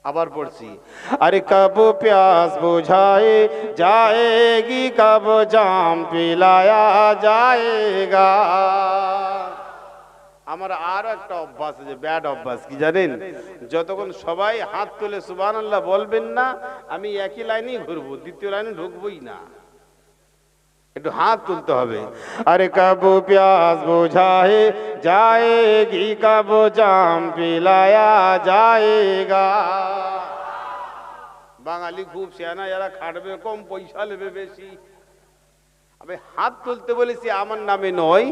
আবার পড়ছি, আরে কব প্যাস বুঝাए जाएगी कब जाम पिलाया जाएगा। আমার আর একটা অভ্যাস আছে, ব্যাড অভ্যাস, কি জানেন? যতক্ষণ সবাই হাত তুলে সুবহানাল্লাহ বলবেন না, আমি একই লাইনেই ঘুরবো, দ্বিতীয় লাইনে ঢুকবোই না। একটু হাত তুলতে হবে। আরে কব প্যাস বুঝাए जाएगी कब जाम पिलाया जाएगा। বাঙালি খুব সেনা, যারা খাটবে কম, পয়সা নেবে বেশি। আমি হাত তুলতে বলেছি আমার নামে নয়,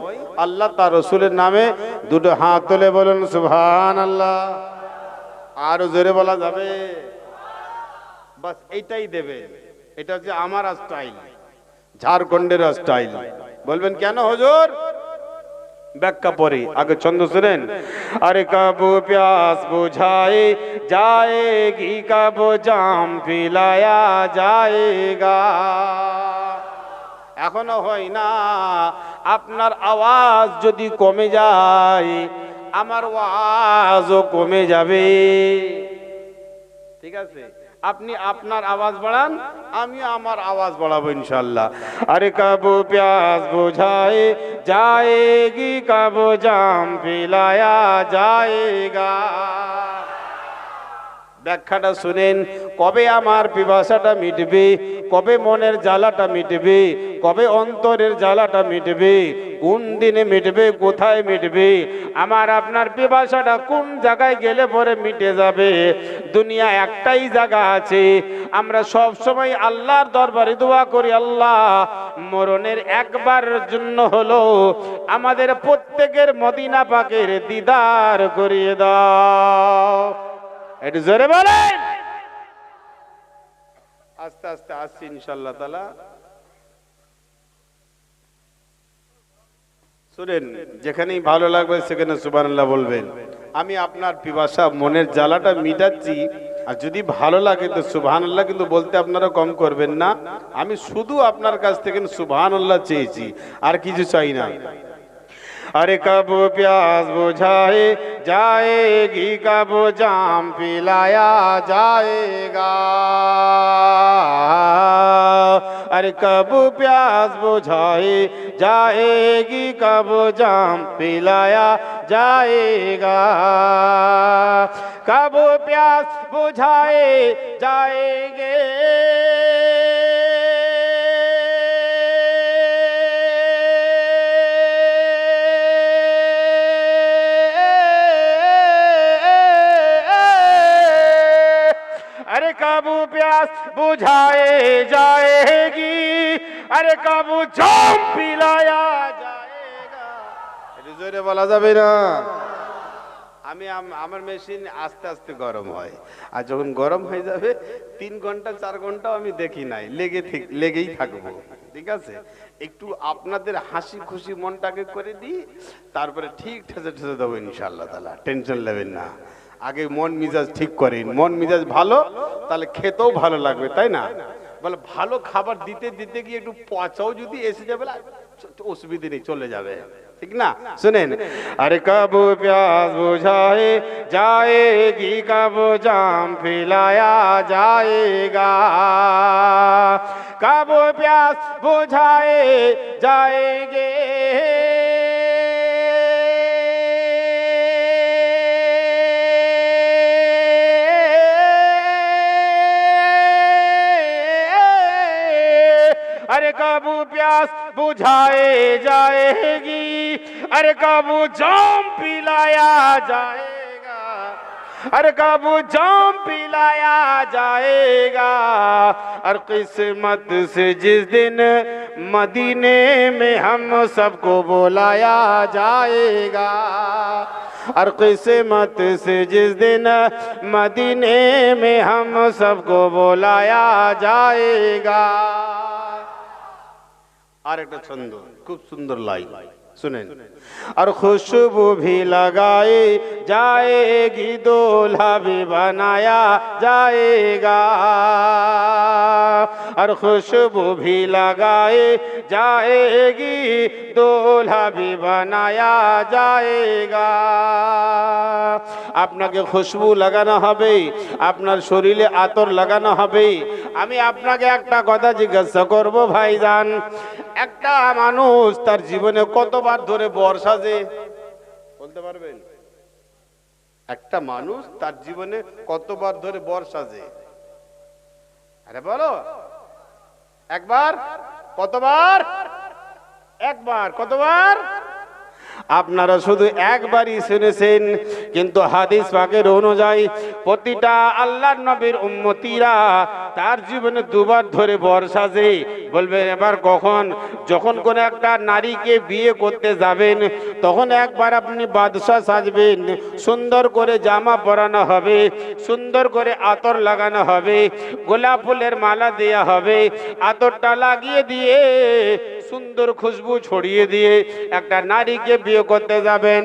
আল্লাহ তার রসুলের নামে। দুটো হাত তুলে বলুন সুবহানাল্লাহ। আরো জোরে বলা যাবে? বাস এইটাই দেবে। এটা হচ্ছে আমার স্টাইল, ঝাড়খণ্ডের স্টাইল। বলবেন কেন হুজুর? ব্যাখ্যা পরে, আগে ছন্দ শুনেন। আরে কব প্যাস বুঝাए जाएगी कब जाम पिलाया जाएगा। এখনো হয় না। আপনার আওয়াজ যদি কমে যায়, আমার আওয়াজও কমে যাবে। ঠিক আছে, আপনি আপনার আওয়াজ বাড়ান, আমি আমার আওয়াজ বাড়াবো ইনশাআল্লাহ। আরে কব প্যাস বুঝাए जाएगी कब जाम पिलाया जाएगा। ব্যাখ্যাটা শুনেন। কবে আমার পিপাসাটা মিটবে, কবে মনের জ্বালাটা মিটবে, কবে অন্তরের জ্বালাটা মিটবে, কোন দিনে মিটবে, কোথায় মিটবে? আমার আপনার পিপাসাটা কোন জায়গায় গেলে পরে মিটে যাবে? দুনিয়া একটাই জায়গা আছে। আমরা সব সময় আল্লাহর দরবারে দোয়া করি, আল্লাহ মরণের একবার জন্য হলো আমাদের প্রত্যেকের মদিনা পাকের দিদার করিয়ে দাও। একটু জোরে বলেন। আস্তে আস্তে আসছি ইনশাআল্লাহ তাআলা। শুনেন, যেখানেই ভালো লাগবে সেখানে সুবহানাল্লাহ বলবেন। আমি আপনার পিপাসা, মনের জ্বালাটা মিটাচ্ছি, আর যদি ভালো লাগে তো সুবহানাল্লাহ কিন্তু বলতে আপনারা কম করবেন না। আমি শুধু আপনার কাছ থেকে সুবহানাল্লাহ চেয়েছি, আর কিছু চাই না। अरे कब प्यास बुझाए जाएगी कब जाम पिलाया जाएगा। अरे कब प्यास बुझाए जाएगी कब जाम पिलाया जाएगा। कब प्यास बुझाए जाएंगे कब प्यास बुझाए जाएगी, अरे कब जाम पिलाया जाएगा। এটা জোরে বলা যাবে না। আমি আমার মেশিন আস্তে আস্তে গরম হয়, আর যখন গরম হয়ে যাবে 3 ঘন্টা 4 ঘন্টা আমি দেখি নাই, লেগেই থাকবো। ঠিক আছে, একটু আপনাদের হাসি খুশি মনটাকে করে দিই, তারপরে ঠিক ঠেসে ঠেসে দেবো ইনশাআল্লাহ তাআলা। টেনশন নেবেন না। আগে মন মিজাজ ঠিক করেন। মন মিজাজ ভালো, তাহলে খেতেও ভালো লাগবে, তাই না? বলে ভালো খাবার দিতে দিতে গিয়ে একটু পচাও যদি এসে যাবে, অসুবিধে নেই, চলে যাবে। ঠিক না? শুনেন, আরে কব প্যাস বুঝাए जाएगी कब जाम पिलाया जाएगा। कब प्यास बुझाए जाएंगे अरे कब प्यास बुझाए जाएगी, अरे कब जाम पिलाया जाएगा। अरे कब जाम पिलाया जाएगा। और किस्मत से जिस दिन मदीने में हम सबको बुलाया जाएगा। और किस्मत से जिस दिन मदीने में हम सबको बुलाया जाएगा। আর একটা ছন্দ, খুব সুন্দর লাইন, सुने, और खुशबू भी लगाए जाएगी, दूल्हा भी बनाया जाएगा, और खुशबू भी लगाए जाएगी, दूल्हा भी बनाया जाएगा। আপনাকে খুশবু লাগানো হবে, আপনার শরীরে আতর লাগানো হবে। আমি আপনাকে একটা কথা জিজ্ঞাসা করব ভাইজান, একটা মানুষ তার জীবনে কতবার ধরে বর সাজে বলতে পারবেন? একটা মানুষ তার জীবনে কতবার ধরে বর সাজে? আরে বলো, একবার? কতবার? একবার। কতবার? আপনারা শুধু একবারই শুনেছেন, কিন্তু হাদিস পাকের অনুযায়ী প্রতিটা আল্লাহর নবীর উম্মতিরা তার জীবনে দুবার ধরে বর সাজে। বলবেন এবার কখন? যখন কোন একটা নারীকে বিয়ে করতে যাবেন তখন একবার আপনি বাদশাহ সাজবেন, সুন্দর করে জামা পরানো হবে, সুন্দর করে আতর লাগানো হবে, গোলাপ ফুলের মালা দেয়া হবে, আতরটা লাগিয়ে দিয়ে সুন্দর খুশবু ছড়িয়ে দিয়ে একটা নারীকে বিয়ে করতে যাবেন।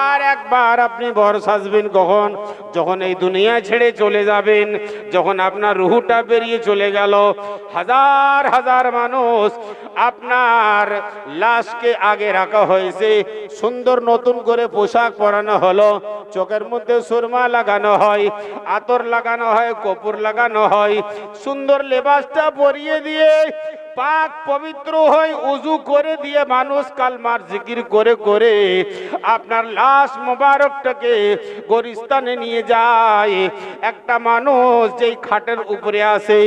আর একবার আপনি বর সাজবেন কখন? যখন এই দুনিয়া ছেড়ে চলে যাবেন, যখন আপনার রুহটা বেরিয়ে চলে গেল। হাজার হাজার মানুষ আপনার লাশকে আগে রাখা হয়েছে, সুন্দর নতুন করে পোশাক পরানো হলো, চোখের মধ্যে সুরমা লাগানো হয়, আতর লাগানো হয়, কপুর লাগানো হয়, সুন্দর লেবাসটা পরিয়ে দিয়ে পাক পবিত্র হয়ে উজু করে দিয়ে মানুষ কালমার জিকির করে করে আপনার লাশ মোবারকটাকে গোরস্থানে নিয়ে যায়। একটা মানুষ যেই খাটের উপরে আসে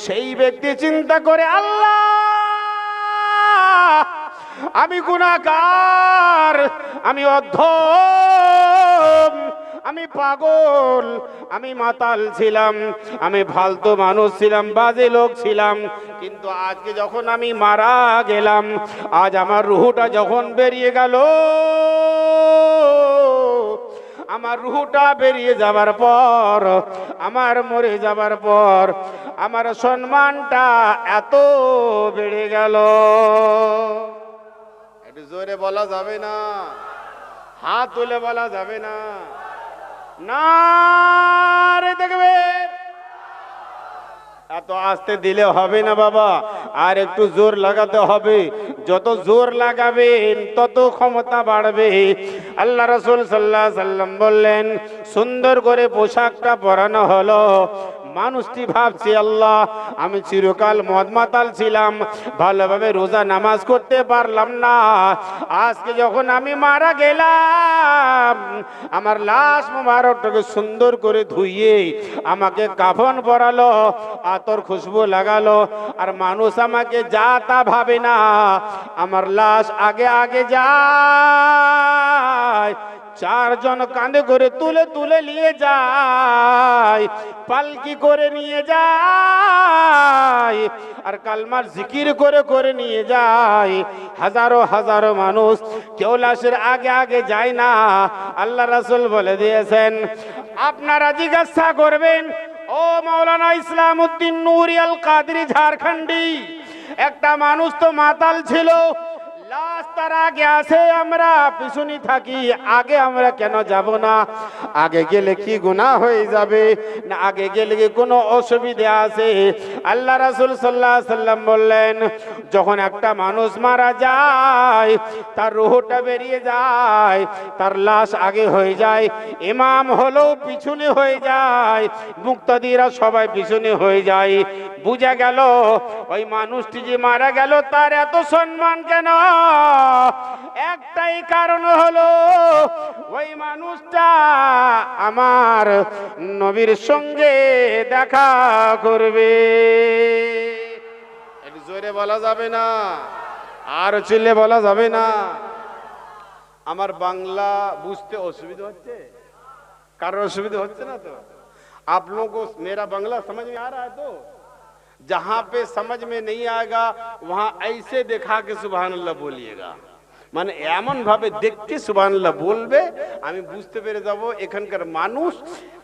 সেই ব্যক্তি চিন্তা করে, আল্লাহ আমি গুনাহগার, আমি অধম, আমি পাগল, আমি মাতাল ছিলাম, আমি ফালতু মানুষ ছিলাম, বাজে লোক ছিলাম, কিন্তু আজকে যখন আমি মারা গেলাম, আজ আমার রুহটা যখন বেরিয়ে গেল, আমার রুহটা বেরিয়ে যাবার পর, আমার মরে যাবার পর আমার সম্মানটা এত বেড়ে গেল। একটু জোরে বলা যাবে না? হাত তুলে বলা যাবে না? নারে দেখবে, এত আস্তে দিলে হবে না বাবা, আর একটু জোর লাগাতে হবে। যত জোর লাগাবেন তত ক্ষমতা বাড়বে। আল্লাহ রাসূল সাল্লাল্লাহু আলাইহি সাল্লাম বললেন, সুন্দর করে পোশাকটা পরানো হলো, মানুষটি ভাবছে আল্লাহ আমি চিরকাল মদ মাতাল ছিলাম, ভালোভাবে রোজা নামাজ করতে পারলাম না, আজকে যখন আমি মারা গেলাম আমার লাশ মোবারকটাকে সুন্দর করে ধুইয়ে আমাকে কাফন পরালো, আতর খুশবু লাগালো, আর মানুষ আমাকে যা তা ভাবে না, আমার লাশ আগে আগে যায়, চারজন কাঁধে করে তুলে তুলে নিয়ে যায়, পালকি করে নিয়ে যায়, আর কালমার জিকির করে করে নিয়ে যায়। হাজারো হাজারো মানুষ, কেউ লাশের আগে আগে যায় না। আল্লাহ রাসূল বলে দিয়েছেন, আপনারা জিজ্ঞাসা করবেন, ও মাওলানা ইসলামউদ্দিন নুরি আল কাদরি ঝাড়খণ্ডী, একটা মানুষ তো মাতাল ছিল, লাশ তার আগে আসে, আমরা পিছনে থাকি, আগে আমরা কেন যাব না? আগে গেলে কি গুনাহ হয়ে যাবে? না আগে গেলে কি কোনো অসুবিধা আছে? আল্লাহ রাসূল সাল্লাল্লাহু আলাইহি সাল্লাম বললেন, যখন একটা মানুষ মারা যায়, তার রূহটা বেরিয়ে যায়, তার লাশ আগে হয়ে যায়, ইমাম হলেও পিছনে হয়ে যায়, মুক্তাদিরা সবাই পিছনে হয়ে যায়। বুঝা গেল ওই মানুষটি যে মারা গেল তার এত সম্মান কেন? একটাই কারণ হলো, ওই মানুষটা আমার নবীর সঙ্গে দেখা করবে। একটু জোরে বলা যাবে না? আর চিল্লে বলা যাবে না? আমার বাংলা বুঝতে অসুবিধা হচ্ছে? কারোর অসুবিধা হচ্ছে না তো? आप लोगों को मेरा बांग्ला समझ में आ रहा है? तो जहां पे समझ में नहीं आएगा वहां ऐसे देखा के सुभान अल्लाह बोलिएगा, মানে এমন ভাবে দেখতে সুবহানাল্লাহ বলবে, আমি বুঝতে পেরে যাব এখানকার মানুষ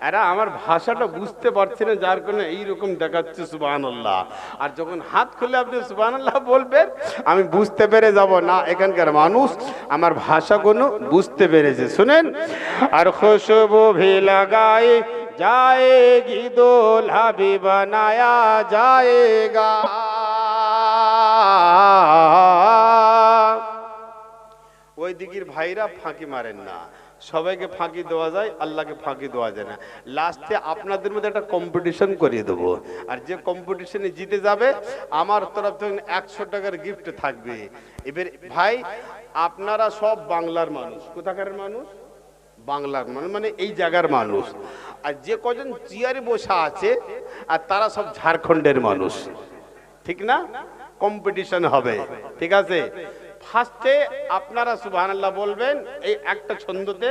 এরা আমার ভাষাটা বুঝতে পারছে না, যার কারণে এইরকম দেখাচ্ছে সুবহানাল্লাহ। আর যখন হাত খুলে আপনি সুবহানাল্লাহ বলবেন, আমি বুঝতে পেরে যাব না এখানকার মানুষ আমার ভাষাগুলো বুঝতে পেরেছে। শুনেন, আর খুশবু ভি লাগায়ে जाएगी दूल्हा भी बनाया जाएगा। ওই দিকের ভাইরা ফাঁকি মারেন না, সবাইকে ফাঁকি দেওয়া যায়, আল্লাহকে ফাঁকি দেওয়া যায় না। লাস্টে আপনাদের মধ্যে একটা কম্পিটিশন করিয়ে দেবো, আর যে কম্পিটিশনে জিতে যাবে আমার তরফ থেকে 100 টাকার গিফট থাকবে। এবার ভাই আপনারা সব বাংলার মানুষ, কোথাকার মানুষ? বাংলার মানুষ, মানে এই জায়গার মানুষ। আর যে কজন চেয়ারে বসা আছে আর তারা সব ঝাড়খণ্ডের মানুষ, ঠিক না? কম্পিটিশন হবে, ঠিক আছে? ফার্স্টে আপনারা সুবহানাল্লাহ বলবেন এই একটা ছন্দতে,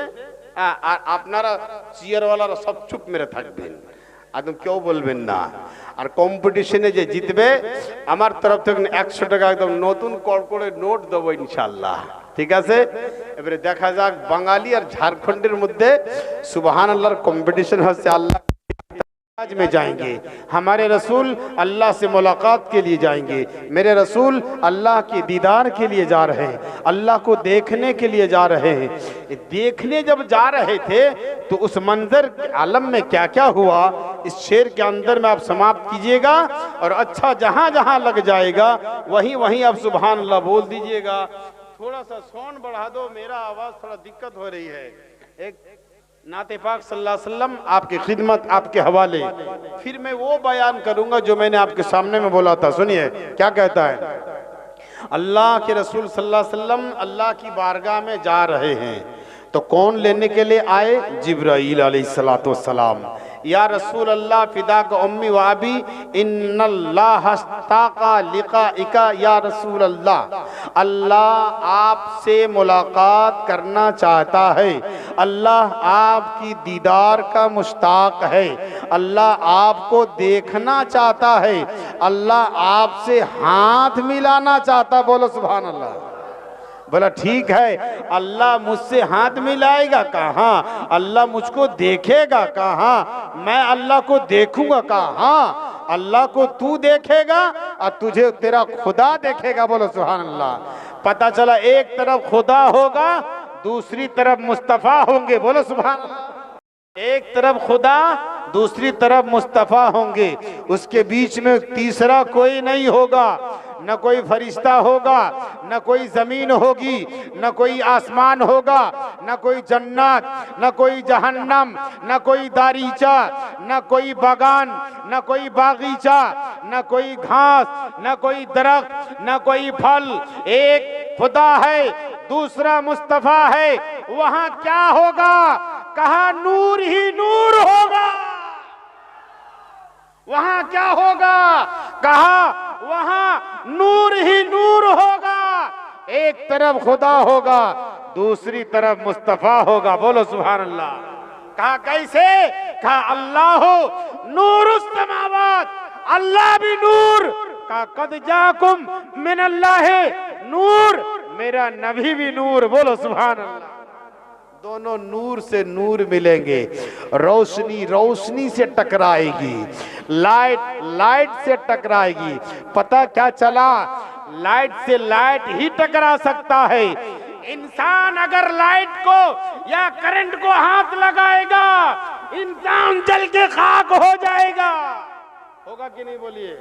আর আপনারা চেয়ারওয়ালারা সব চুপ মেরে থাকবেন, একদম কেউ বলবেন না। আর কম্পিটিশনে যে জিতবে আমার তরফ থেকে 100 টাকা একদম নতুন কড়কড়ে নোট দেবো ইনশাআল্লাহ, ঠিক আছে? এবারে দেখা যাক বাঙালি আর ঝাড়খণ্ডের মধ্যে সুবহানাল্লাহর কম্পিটিশন হচ্ছে। আল্লাহ आज में जाएंगे, हमारे रसूल अल्लाह से मुलाकात के लिए जाएंगे, मेरे रसूल अल्लाह के दीदार के लिए जा रहे हैं, अल्लाह को देखने के लिए जा रहे हैं। देखने जब जा रहे थे तो उस मंजर के आलम में क्या क्या हुआ, इस शेर के अंदर में आप समाप्त कीजिएगा, और अच्छा जहां जहां लग जाएगा वहीं वहीं आप सुभान अल्लाह बोल दीजिएगा। थोड़ा सा साउंड बढ़ा दो, मेरा आवाज थोड़ा दिक्कत हो रही है। एक नाते पाक सल्लल्लाहु अलैहि वसल्लम आपकी खिदमत, आपके हवाले, फिर मैं वो बयान करूंगा जो मैंने आपके सामने में बोला था। सुनिए क्या कहता है। अल्लाह के रसूल सल्लल्लाहु अलैहि वसल्लम अल्लाह की बारगाह में जा रहे हैं, तो कौन लेने के लिए आए? जिब्राईल अलैहिस्सलातु वस्सलाम। या रसूल अल्लाह फिदा का उम्मी वाबी इन्नल्लाह हस्ताका लिकाइका या रसूल अल्लाह, अल्लाह आपसे मुलाकात करना चाहता है, अल्लाह आपकी दीदार का मुश्ताक है, अल्लाह आपको देखना चाहता है, अल्लाह आपसे हाथ मिलाना चाहता। बोलो सुभान अल्लाह। बोला ठीक है, अल्लाह मुझसे हाथ मिलाएगा कहाँ, अल्लाह मुझको देखेगा कहाँ, मैं अल्लाह को देखूंगा कहाँ, अल्लाह को तू देखेगा और तुझे तेरा खुदा देखेगा। बोलो सुभान अल्लाह। पता चला एक तरफ खुदा होगा, दूसरी तरफ मुस्तफा होंगे। बोलो सुभान अल्लाह। एक तरफ खुदा, दूसरी तरफ मुस्तफा होंगे, उसके बीच में तीसरा कोई नहीं होगा, न कोई फरिश्ता होगा, न कोई जमीन होगी, न कोई आसमान होगा, न कोई जन्नत, न कोई जहन्नम, न कोई दारीचा, न कोई बागान, न कोई बागीचा, न कोई घास, न कोई दरख्त, न कोई फल। एक खुदा है, दूसरा मुस्तफा है। वहां क्या होगा? कहा नूर ही नूर होगा। वहां क्या होगा? कहा वहां नूर ही नूर होगा। एक तरफ खुदा होगा, दूसरी तरफ मुस्तफा होगा। बोलो सुभान अल्लाह। कहा कैसे? कहा अल्लाह नूरुस समावात, अल्लाह भी नूर। कहा कद जाकुम मिन अल्लाह नूर, मेरा नबी भी नूर। बोलो सुभान अल्लाह। दोनों नूर से नूर मिलेंगे, रोशनी रोशनी से टकराएगी, लाइट लाइट से टकराएगी। पता क्या चला? लाइट से लाइट ही टकरा सकता है। इंसान अगर लाइट को या करंट को हाथ लगाएगा, इंसान जल के खाक हो जाएगा। होगा कि नहीं बोलिए?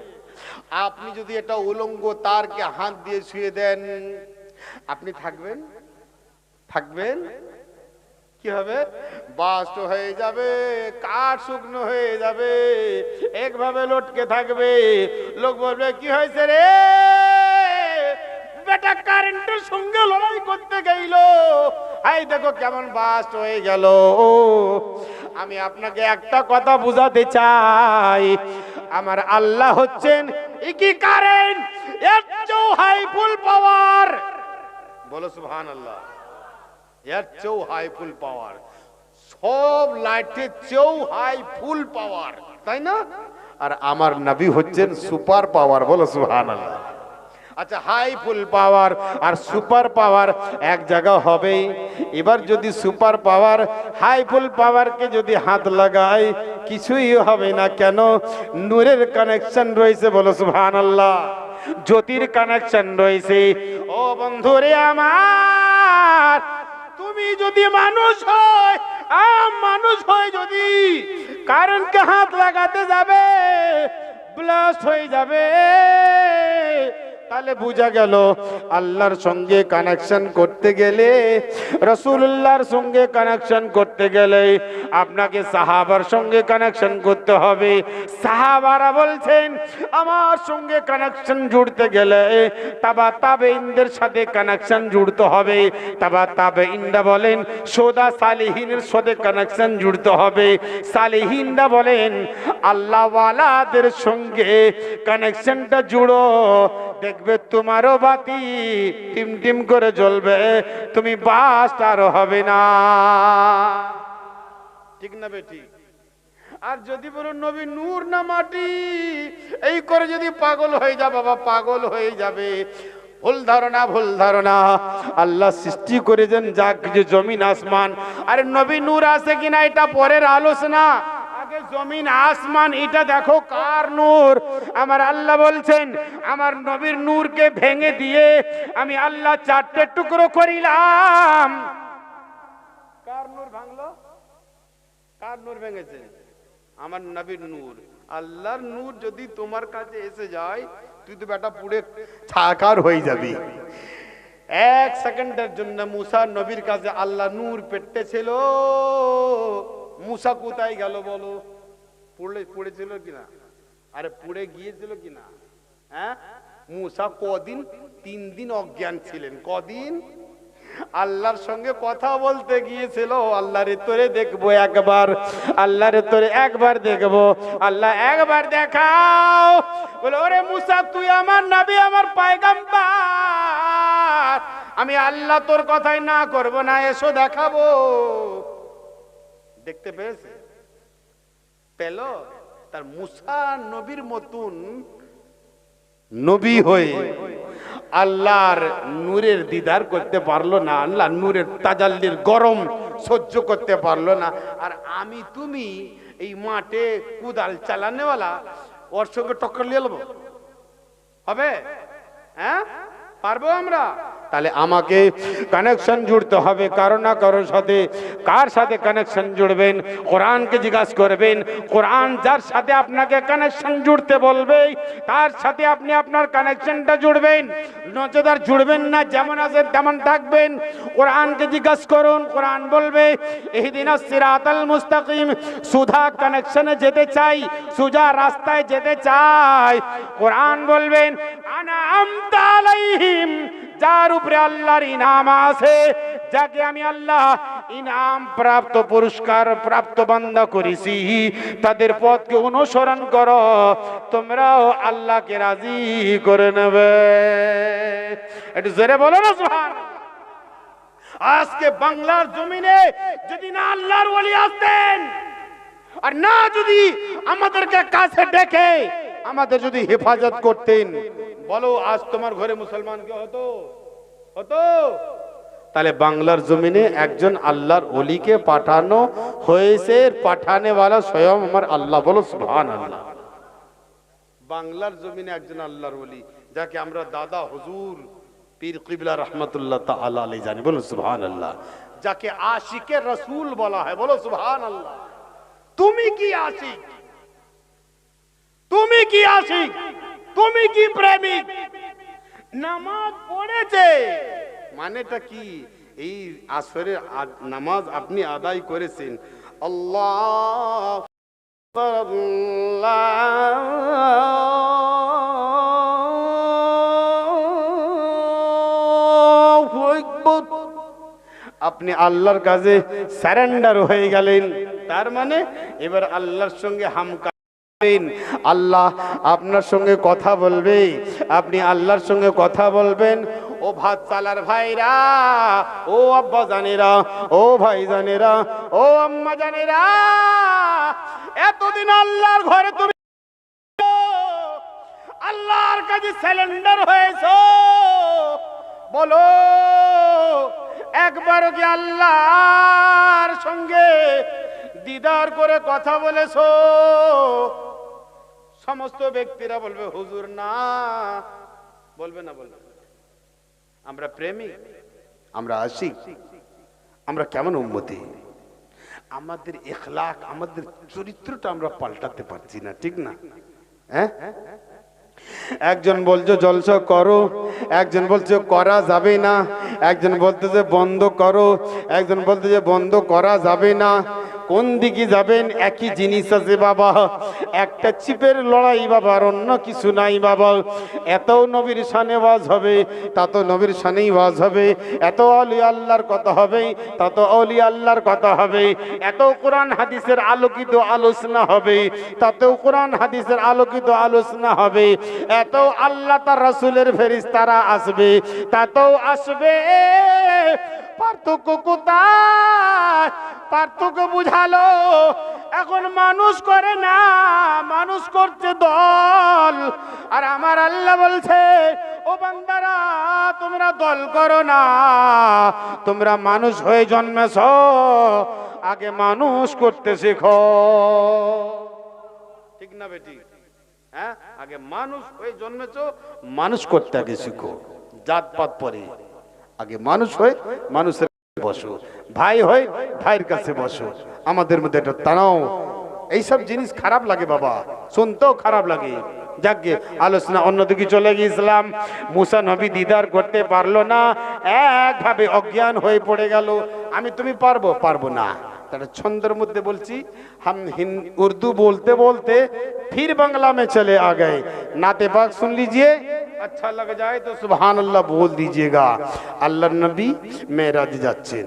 আপনি যদি এটা উলঙ্গ তারকে হাত দিয়ে ছুঁয়ে দেন, আপনি থাকবেন? থাকবেন? কি হবে? বাস্ট হয়ে যাবে, কাঠ শুকনো হয়ে যাবে, একভাবে লটকে থাকবে। লোক বলবে কি হয়েছে রে বেটা, কারেন্টের সঙ্গে লড়াই করতে গেল, এই দেখো কেমন বাস্ট হয়ে গেল। আমি আপনাকে একটা কথা বুঝাতে চাই, আমার আল্লাহ হচ্ছেন কি কারেন্ট, এর চেয়েও হাই ফুল পাওয়ার। বলো সুবহানাল্লাহ। এর চেয়েও হাই ফুল পাওয়ার, সব লাইটের চেয়েও হাই ফুল পাওয়ার, তাই না? আর আমার নবী হচ্ছেন সুপার পাওয়ার। বলো সুবহানাল্লাহ। আচ্ছা, হাই ফুল পাওয়ার আর সুপার পাওয়ার এক জায়গা হবে। এবার যদি সুপার পাওয়ার হাই ফুল পাওয়ারকে যদি হাত লাগায় কিছুই হবে না। কেন? নূরের কানেকশন রয়েছে, বলো সুবহানাল্লাহ। জ্যোতির কানেকশন রয়েছে। ও বন্ধুরে আমার, তুমি যদি মানুষ হয়, মানুষ হয় যদি কারেন্টকে হাত লাগাতে যাবে, ব্লাস্ট হয়ে যাবে, তাহলে বোঝা গেল আল্লাহর সঙ্গে কানেকশন করতে গেলে, রাসূলুল্লাহর সঙ্গে কানেকশন করতে গেলে আপনাকে সাহাবার সঙ্গে কানেকশন করতে হবে। সাহাবারা বলছেন আমার সঙ্গে কানেকশন জুড়তে গেলে তাবা তাবেঈনদের সাথে কানেকশন জুড়তে হবে। তাবা তাবেঈনরা বলেন সোদা সালিহিনের সাথে কানেকশন জুড়তে হবে। সালিহিনরা বলেন আল্লাহওয়ালাদের সঙ্গে কানেকশনটা জুড়ো, দেখবে তোমারও বাতি টিম টিম করে জ্বলবে, তুমি বাস্ট আর হবে না। ঠিক না বেটি? আর যদি বলো নবী নূর না মাটি, এই করে যদি পাগল হয়ে যা বাবা, পাগল হয়ে যাবে। ভুল ধারণা, ভুল ধারণা। আল্লাহ সৃষ্টি করেছেন যা কিছু জমিন আসমান, আরে নবী নূর আছে কিনা এটা পরের আলোচনা। আগে জমিন আসমান এটা দেখো কার নূর। আমার আল্লাহ বলছেন আমার নবীর নূরকে ভেঙে দিয়ে আমি আল্লাহ চারটে টুকরো করিলাম। কার নূর ভাঙলো? কার নূর ভেঙেছে? আমার নবীর নূর। আল্লাহর নূর যদি তোমার কাছে এসে যায়, তুই তো বেটা পুড়ে ছাকার হয়ে যাবি। এক সেকেন্ডের জন্য মুসা নবীর কাছে আল্লাহ নূর পেটে ছিল, মুসা কোথায় গেল বলো? পড়েছিল কিনা? আরে পুড়ে গিয়েছিল কিনা? হ্যাঁ, মুসা কদিন? 3 দিন অজ্ঞান ছিলেন। কদিন? আল্লাহর সঙ্গে কথা বলতে গিয়েছিল, আল্লাহ রে তোরে দেখবো একবার, আল্লাহ রে তোরে একবার দেখবো, আল্লাহ একবার দেখাও। বলে ওরে মুসা তুই আমার নবী, আমার পয়গম্বর, আমি আল্লাহ তোর কথাই না করব না, এসো দেখাবো। দেখতে পেয়েছে? পেল? তার মুসা নবীর মতন নবী হয়ে আল্লাহর নূরের দিদার করতে পারলো না, আল্লাহ নূরের তাজাল্লির গরম সহ্য করতে পারলো না। আর আমি তুমি এই মাঠে কুদাল চালানেওয়ালা, ওর সঙ্গে টক্কর নিয়ে নেবো? হবে? হ্যাঁ, পারবো আমরা? তাহলে আমাকে কানেকশন জুড়তে হবে কারো না কারোর সাথে। কার সাথে কানেকশন জুড়বেন? কোরআনকে জিজ্ঞাসা করবেন। কোরআন যার সাথে আপনাকে কানেকশন জুড়তে বলবে তার সাথে আপনি আপনার কানেকশনটা জুড়বেন, নজরদার জুড়বেন না, যেমন আছে তেমন থাকবেন। কোরআনকে জিজ্ঞাসা করুন, কোরআন বলবে ইহদিনাস সিরাতাল মুস্তাকিম, সুধা কানেকশনে যেতে চাই, সুজা রাস্তায় যেতে চাই। কোরআন বলবেন আনআমতা আলাইহিম, যার উপরে আল্লাহর ইনাম আছে, যাকে আমি আল্লাহ ইনাম প্রাপ্ত পুরস্কার প্রাপ্ত বান্দা করেছি, তাদের পথকে অনুসরণ করো, তোমরাও আল্লাহকে রাজি করে নেবে। একটু জোরে বলো না সুবহানাল্লাহ। আজকে বাংলার জমিনে যদি না আল্লাহর ওলি আসতেন, আর না যদি আমাদেরকে কাছে ডেকে আমাদের যদি হেফাজত করতেন, বলো আজ তোমার ঘরে মুসলমান কে হতো? হতো? তাহলে বাংলার জমিনে একজন আল্লাহর ওলিকে পাঠানো হয়েছে, পাঠানেওয়ালা স্বয়ং আমার আল্লাহ, বলো সুবহানাল্লাহ। বাংলার জমিনে একজন আল্লাহর ওলি, যাকে আমরা দাদা হুজুর পীর কিবলা রহমাতুল্লাহ তাআলা আলাইহি জানি, বলো সুবহানাল্লাহ। যাকে আশিকে রাসূল বলা হয়, বলো সুবহানাল্লাহ। তুমি কি আশিক? তুমি কি আশিক? তুমি কি প্রেমিক? নামাজ পড়েছে মানেটা কি? এই আসরের নামাজ আপনি আদায় করেছেন, আল্লাহ আপনি আল্লাহর কাছে সারেন্ডার হয়ে গেলেন। তার মানে এবার আল্লাহর সঙ্গে হামকা, আল্লাহ আপনার সঙ্গে কথা বলবে, আপনি আল্লাহর সঙ্গে কথা বলবেন। ও ভাত চালার ভাইরা, ও আব্বা জানেরা, ও ভাই জানেরা, ও আম্মা জানেরা, এতদিন আল্লাহর ঘরে তুমি আল্লাহর যে সিলিন্ডার হয়েছো, বলো একবার কি আল্লাহর সঙ্গে দিদার করে কথা বলেছো? সমস্ত ব্যক্তিরা বলবে হুজুর না। বলবে না? বলবে আমরা প্রেমিক, আমরা আশিক, আমরা কেমন উম্মতি? আমাদের ইখলাক, আমাদের চরিত্রটা আমরা পাল্টাতে পারছি না, ঠিক না? হ্যাঁ, একজন বলছো জলসা করো, একজন বলছে করা যাবে না, একজন বলতেছে বন্ধ করো, একজন বলতেছে বন্ধ করা যাবে না। কোন দিকে যাবেন? একই জিনিস আছে বাবা, একটা চিপের লড়াই বাবা, আর অন্য কিছু নাই বাবা। এত নবীর শানে ওয়াজ হবে, তত নবীর শানেই ওয়াজ হবে। এত অলি আল্লাহর কথা হবে, তত অলি আল্লাহর কথা হবে। এত কোরআন হাদিসের আলোকিত আলোচনা হবে, তত কোরআন হাদিসের আলোকিত আলোচনা হবে। এত আল্লাহ তার রাসূলের ফেরেশতারা আসবে, তাতেও আসবে। পার্থক্য কোথায়? পার্থক্য বুঝালো। এখন মানুষ করে না, মানুষ করছে দল। আর আমার আল্লাহ বলছে, ও বান্দারা তোমরা দল করো না, তোমরা মানুষ হয়ে জন্মেছ, আগে মানুষ করতে শেখো। ঠিক না বেটি? হ্যাঁ, আগে মানুষ হয়ে জন্মেছ, মানুষ করতে আগে শিখো। জাতপাত পরে, আগে মানুষ হয়ে মানুষের বসো, ভাই হয়ে ভাইয়ের কাছে বসো। আমাদের মধ্যে একটা তানাও, এইসব জিনিস খারাপ লাগে বাবা, শুনতেও খারাপ লাগে। যাকে আলোচনা অন্যদিকে চলে গিয়েছিলাম। মুসা নবী দিদার করতে পারলো না, একভাবে অজ্ঞান হয়ে পড়ে গেল। আমি তুমি পারবো? পারবো না। তাহলে ছন্দের মধ্যে বলছি, हम उर्दू बोलते बोलते फिर बांग्ला में चले आ गए। नाते पाक सुन लीजिए, अच्छा लग जाए तो सुभान अल्लाह बोल दीजिएगा। আল্লাহর নবী মেরাজে যাচ্ছেন,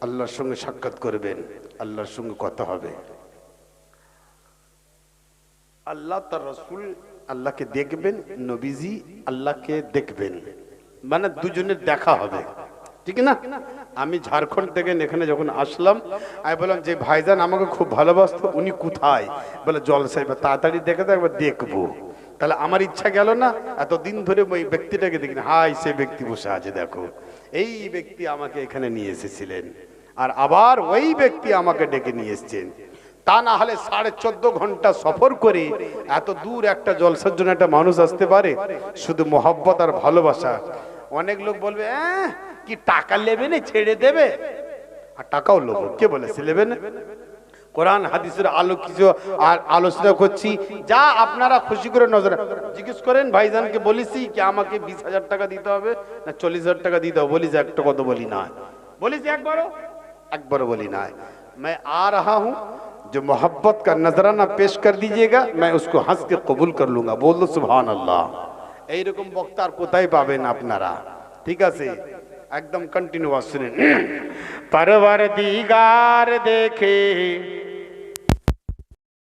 আল্লাহর সঙ্গে সাক্ষাৎ করবেন, আল্লাহর সঙ্গে কথা হবে। আল্লাহ তার রাসূল আল্লাহকে দেখবেন, নবীজি আল্লাহকে দেখবেন, মানে দুজনের দেখা হবে, ঠিক না? আমি ঝাড়খণ্ড থেকে এখানে যখন আসলাম, আমি বললাম যে ভাইজান আমাকে খুব ভালোবাসতো, উনি কোথায়? বলে জলসায়, তাড়াতাড়ি দেখে তো একবার দেখবো। তাহলে আমার ইচ্ছা গেল না, এতদিন ধরে ওই ব্যক্তিটাকে দেখি না। হাই, সে ব্যক্তি বসে আছে, দেখো এই ব্যক্তি আমাকে এখানে নিয়ে এসেছিলেন, আর আবার ওই ব্যক্তি আমাকে ডেকে নিয়ে এসেছেন। তা না হলে 14.5 ঘন্টা সফর করে এত দূর একটা জলসার জন্য একটা মানুষ আসতে পারে? শুধু মোহাব্বত আর ভালোবাসা। অনেক লোক বলবে কি টাকা নেবে না, ছেড়ে দেবে। আর টাকাও লোক, কে বলেছে নেবে না? কোরআন হাদিসের আলোকিত আর আলোচনা করছি, যা আপনারা খুশি করে নজর জিজ্ঞেস করেন। ভাইজানকে বলেছি কি আমাকে 20,000 টাকা দিতে হবে না 40,000 টাকা দিতে হবে? বলি যে একটা কত বলি না, বলেছি একবারও বলি না। मैं आ रहा हूं, जो मोहब्बत का नजराना पेश कर दीजिएगा, मैं उसको हंस के कबूल कर लूंगा। बोल दो सुभान अल्लाह। এইরকম বক্তা আর কোথায় পাবেন আপনারা? ঠিক আছে, একদম কন্টিনিউয়াস শুনেন। পরবরদিগার দেখে